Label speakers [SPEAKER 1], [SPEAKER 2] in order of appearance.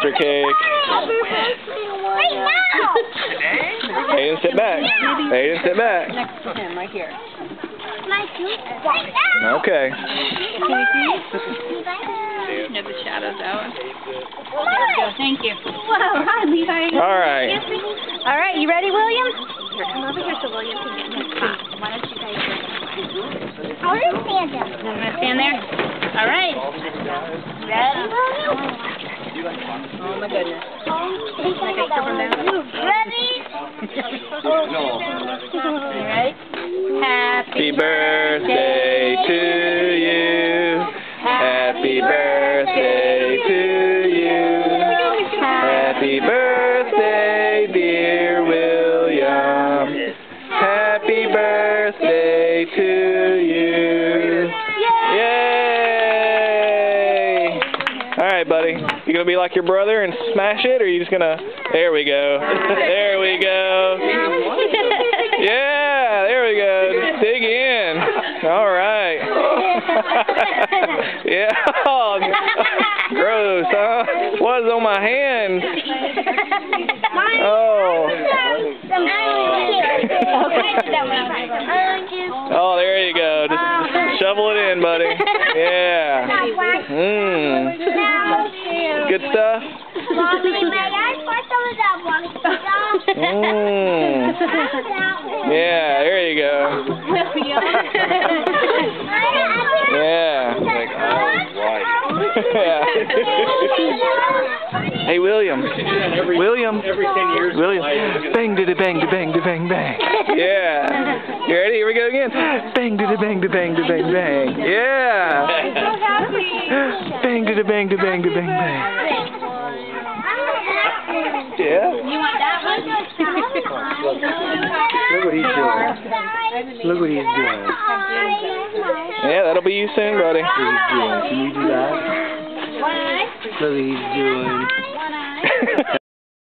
[SPEAKER 1] Easter cake.
[SPEAKER 2] Right now!
[SPEAKER 1] Aiden, sit back. Aiden, sit back.
[SPEAKER 3] Next to him, right here.
[SPEAKER 2] Right now!
[SPEAKER 1] Okay.
[SPEAKER 3] Get the shadows out. Thank you.
[SPEAKER 2] Whoa, hi, Levi.
[SPEAKER 1] All right.
[SPEAKER 2] All right, you ready, William? Here, come over here so William can get in his spot. Why don't you guys go? I'll just stand up.
[SPEAKER 3] I'm going to stand there. All right.
[SPEAKER 2] Ready, William?
[SPEAKER 3] Oh, my goodness.
[SPEAKER 2] Ready?
[SPEAKER 3] You ready?
[SPEAKER 1] Happy birthday to you. Happy birthday to you. Happy birthday, dear William. Happy birthday to you. Yay! All right, buddy. You gonna be like your brother and smash it, or are you just gonna? There we go. There we go. Yeah, there we go. Just dig in. All right. Yeah. Oh, gross, huh? What is on my hand? Oh. Oh, there you go. Just shovel it in, buddy. Yeah. Good stuff. Yeah, there you go. Yeah. Yeah. Hey, William. William. William. Bang, diddy, bang, bang, bang, bang. Yeah. You ready? Here we go again. Bang, diddy, bang, bang, bang, bang. Yeah. Bang, diddy, bang, bang, bang, bang. Yeah.
[SPEAKER 3] You want that one?
[SPEAKER 4] Look what he's doing. Look what he's doing.
[SPEAKER 1] Yeah, that'll be you soon, buddy.
[SPEAKER 4] Look what he's doing. Can you do that? Look what he's doing.